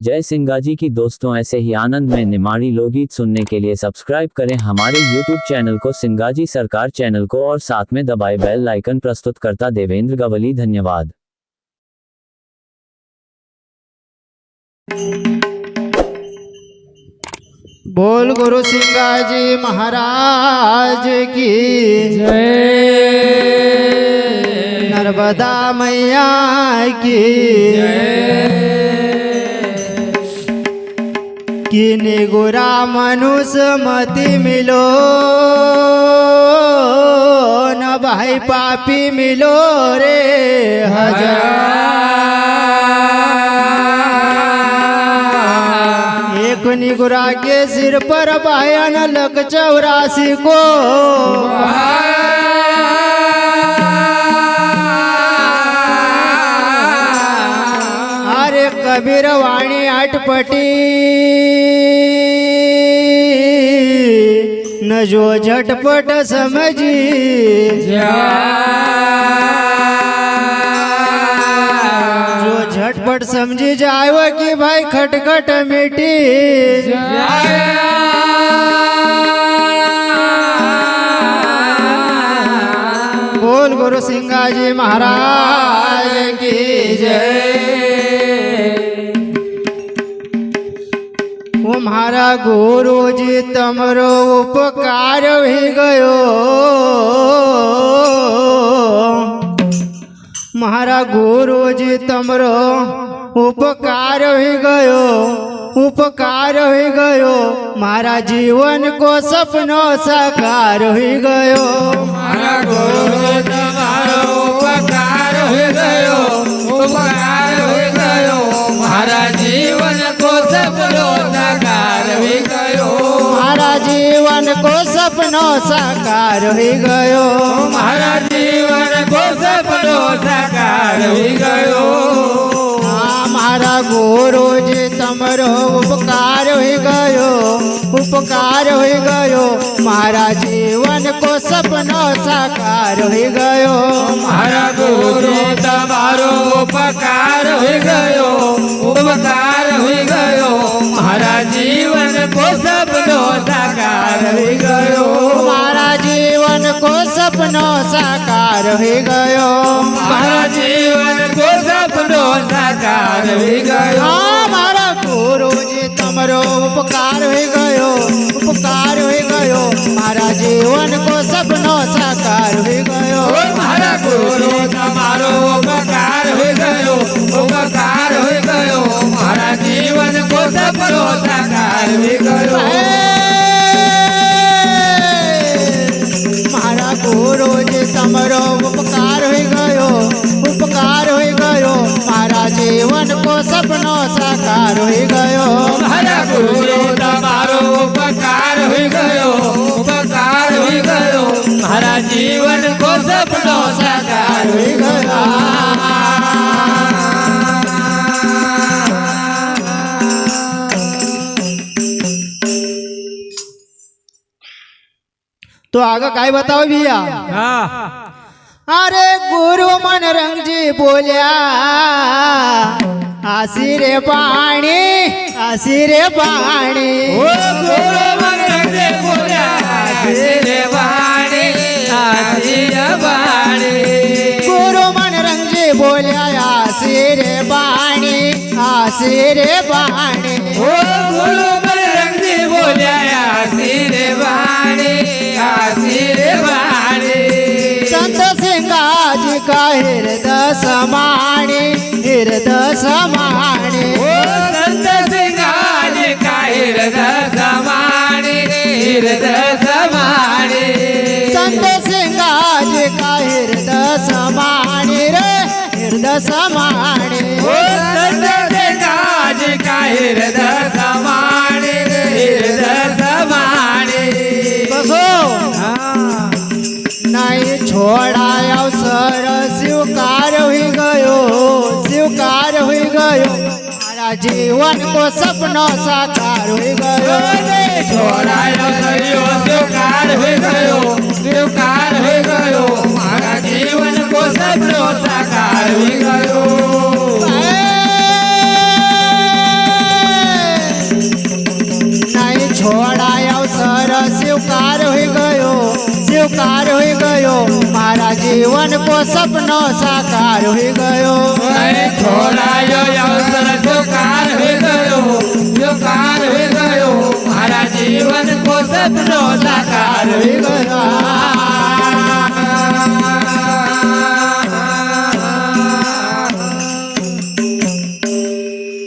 जय सिंगाजी की दोस्तों, ऐसे ही आनंद में निमाड़ी लोकगीत सुनने के लिए सब्सक्राइब करें हमारे YouTube चैनल को, सिंगाजी सरकार चैनल को, और साथ में दबाए बेल आइकन। प्रस्तुत करता देवेंद्र गवली। धन्यवाद। बोल गुरु सिंगाजी महाराज की जय, नर्मदा मैया की जय। किने गुरा मनुष्य मति मिलो न भाई पापी मिलो रे हजार। एक निगुरा के सिर पर बायन लग 84 को अरे कबीर वाणी अटपटी न जो झटपट समझी जो झटपट समझी जाओ कि भाई खटखट मिटी बोल गुरु सिंगाजी महाराज की जय। वो मारा गुरु जी तमरो उपकार ही गयो, मारा गुरु जी तमरो उपकार ही गयो, उपकार ही गयो, मारा जीवन को सपनो साकार ही गयो। मारा गुरु तुम्हारो उपकार हो गयो, उपकार हो गयो, मारा जीवन को सपनो साकार हो गयो, मारा जीवन को सपनो साकार ही गयो, मारा जीवन को सपनो साकार हो गयो। मारा गुरु जी तमरो उपकार ही गयो, उपकार ही गयो, मारा जीवन को सपनो साकार ही गयो। मारा गुरु तुम्हारो उपकार हो गयो, उपकार हो गयो, मारा जीवन को सपनो साकार हो गयो, मारा जीवन को सपनो साकार ही गयो, मारा जीवन को सपनो साकार हो गयो। मारा गुरु जी तमरो उपकार ही गयो, उपकार ही गयो, मारा जीवन को सपनो साकार ही गयो। मारा गुरु तुम्हारो उपकार हो गयो, उपकार हो गयो, मारा जीवन को सपनो साकार हो गयो। मारा गुरु जी तमरो उपकार हो गयो, उपकार हो गयो, मारा जीवन को सपनो साकार हो गयो। मारा गुरु तुम्हारो उपकार हो गयो, उपकार हो गयो, मारा जीवन को सपनो साकार हो गयो। तो आगे काय बताओ भैया। अरे गुरु मनरंग जी बोल्या आसिरे पाणी, आसिरे पाणी, गुरु मनरंग जी बोल्या आसिरे पाणी, आसिरे पाणी, गुरु मनरंग जी बोल्या आसिरे पाणी, आसिरे पाणी, गुरु मनरंग जी बोल्या आसिरे पाणी, आसिरे पाणी। संत सिंगाजी का हृदय समाणी, हृदय समाणी, संत सिंगाजी का हृदय समाणी, हृदय समाणी, संत सिंगाजी का हृदय समाणी रे, हृदय समाणी, संत सिंगाजी का हृदय समाणी, हृदय समाणी। बसो नहीं छोड़ा अवसर स्वीकार हुई गयो, स्वीकार हुई गयो, मारा जीवन को सपनो साकार हुई गयो। छोड़ा स्वीकार हो गयो, स्वीकार हो गयो, मारा जीवन को सपनो साकार हो गयो। जीवन को सपनो साकार हुई गयो अरे छोड़ायो अवसर जोकार हो गयो मारा जीवन को सपनो साकार हो गयो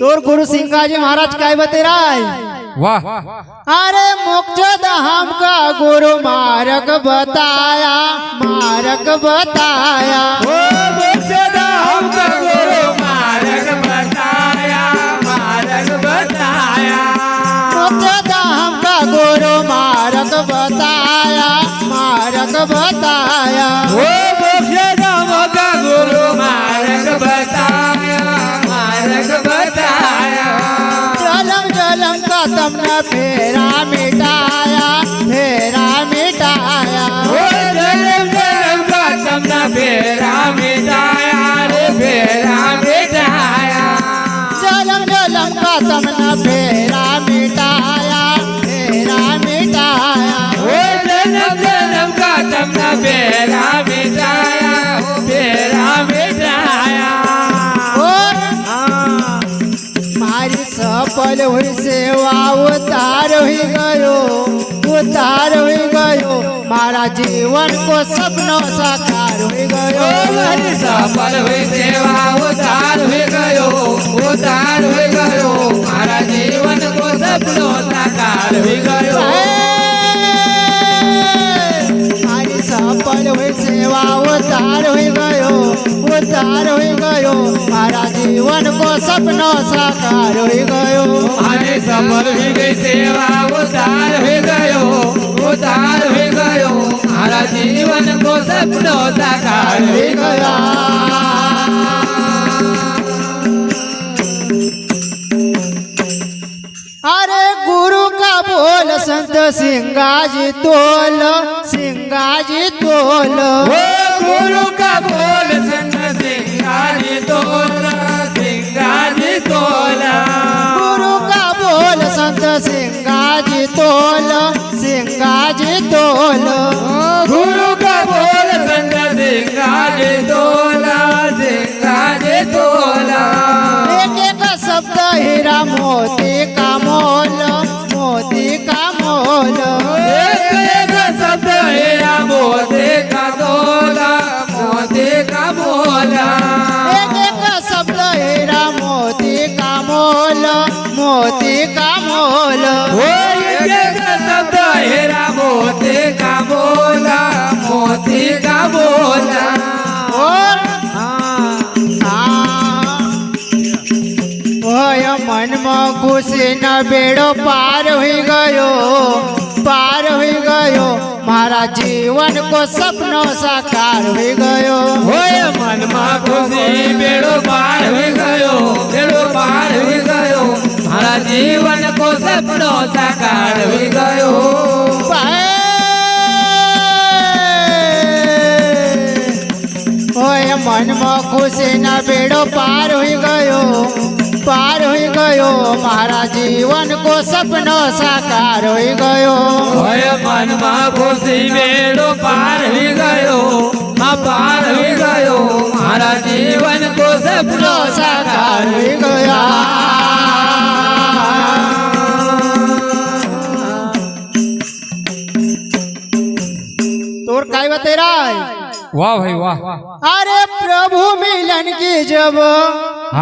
तोर गुरु सिंगाजी महाराज काय बते राय वाह अरे मोक्ष धाम का गुरु मार्ग बताया मार्ग बताया ओ मोक्षधाम का गुरु मार्ग बताया मार्ग बताया मोक्ष धाम का गुरु मार्ग बताया मार्ग बताया ओ मोक्षधाम का गुरु मार्ग बताया मार्ग बताया जलम जलम का तुमने फेरा मिटाया फेरा मिटाया ओ जन्म जन्म का तुमने फेरा मिटाया रे फेरा मिटाया जलम जलम का तुमने फेरा मिटाया फेरा मिटाया ओ जन्म जन्म का तुमने फेरा मिटाया फेरा मिटाया और मारी सफल हुई सेवा उतार हुई गयो उतार हुई गयो मारा जीवन को सपनों साकार हुई गयो हरि सफल हुई सेवा उतार हुई गयो मारा जीवन को सपनों साकार हुई गयो मारी सफल हुई सेवा उतार हुई गयो मारा जीवन को सपनों साकार हुई गयो हरि सफल हुई गई सेवा उतार हुई गयो मारा जीवन को सपनों साकार हुई गया अरे गुरु का बोल संत सिंगाजी तोल सिंगाजी तोल ओ गुरु का बोल संत सिंगाजी तोला सिंगाजी तोला गुरु का बोल संत सिंगाजी तोल सिंगाजी तोल गुरु का बोल संत सिंगाजी तोला सिंगाजी तोला एक एक शब्द हीरा मोती का मोल मोती का मोल एक एक शब्द हीरा मोती का तोला मोती का मोला एक एक शब्द हीरा मोती का मोल मोती का मोल ओ एक एक शब्द हीरा मोती का मोला मोती का मोला और ओय मन में खुशी न बेड़ो पार हुई गयो मारा जीवन को सपनों साकार हुई गयो होय मन में खुशी बेड़ो पार हुई गयो मारा जीवन को सपनों साकार हुई गयो ओय मन में खुशी न बेड़ो पार हुई गयो मारा जीवन को सपनों साकार हुई गयो होय मन में खुशी बेड़ो पार हुई गयो मारा जीवन को सपनों साकार हुई गया तोर काय बते राय वाह भाई वाह अरे प्रभु मिलन की जब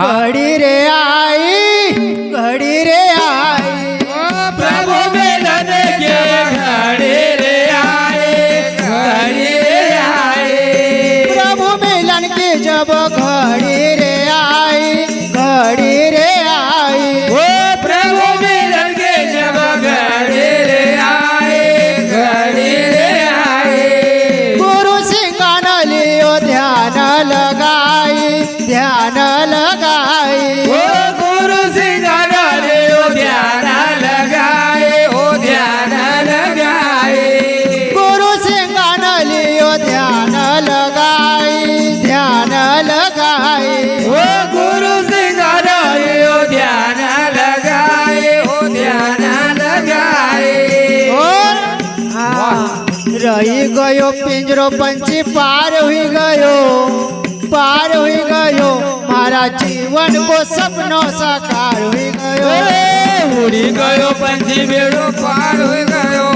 घड़ी रे आई प्रभु मिलन के घड़ी रे आए प्रभु मिलन की जब घड़ी रे आई ओ प्रभु मिलन के जब घड़ी रे आए गुरु सिंगान लियो ध्यान लगाई ओ गुरु सिंह रही गयो पिंजरो पंछी पार हुई गयो, पार हुई गयो मारा जीवन को सपनों साकार हुई गयो। उड़ी गयो पंछी बेड़ो पार हो गयो,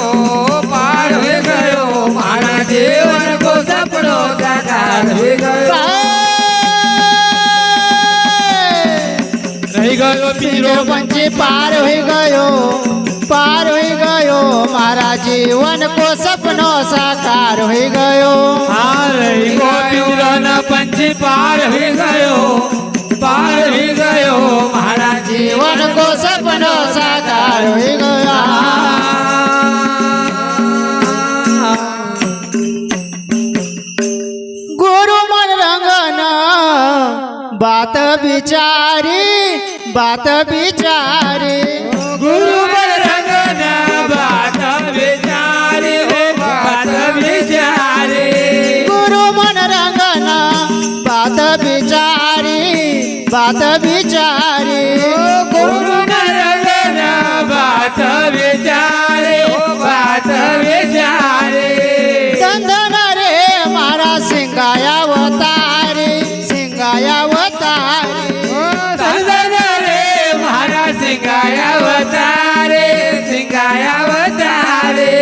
पार हो गयो मारा जीवन को सपनो साकार हो गयो। रही गयो पिंजरो पंछी पार हुई गयो, पार हुई गयो मारा जीवन को सपनों साकार हुई गयो। हाँ रही गो पिंजरो न पंछी पार हो गयो, पार हो गयो मारा जीवन को सपनों साकार हुई गयो। गुरु मन रंगना बात विचारी, बात विचारी गुरु मन रंगना बात विचारी हो, बात विचारी गुरु मन रंगना बात विचारी, बात विचारी गुरु मन रंगना बात विचारी हो, बात विचारी चंदन रे मारा सिंगायावतारी, सिंगायावतारी चंदन रे मारा सिंगायावतारे, सिंगायावतारे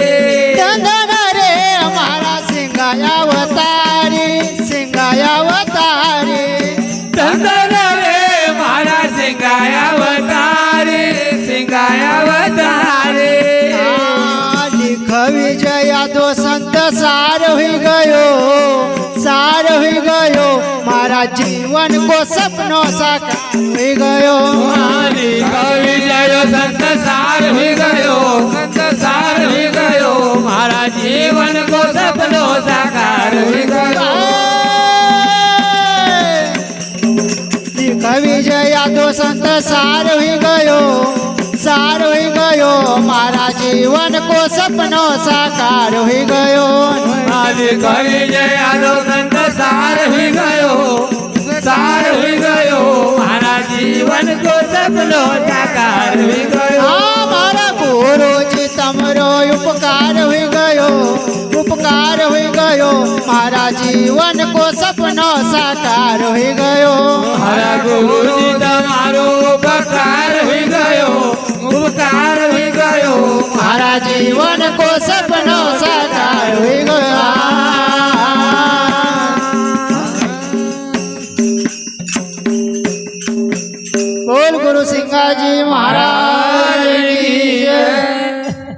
चंदन रे मारा सिंगायावतारी, सिंगायावतारी चंदन रे मारा सिंगायावतारे, सिंगायावतारे लिख विजया दो संत सार हुई गयो, सार हुई गयो मारा जीवन को सपनों साकार हुई गयो। हमारी कवि जयो संत सार हो गयो, संत सार हो गयो मारा जीवन को सपनो साकार हो गयो। लिख विजया दो संत सार हुई गयो, सार हुई गयो मारा जीवन को सपनों साकार हुई गयो। हमारी कवि जया दो संत सार हो गयो, सार हो गयो मारा जीवन को सपनो साकार हो गयो। हमारा गुरु जी तमरो उपकार हुई गयो, उपकार हुई गयो मारा जीवन को सपनों साकार हुई गयो। हमारा गुरु जी तुम्हारो उपकार हो गयो, उपकार हो गयो मारा जीवन को सपनों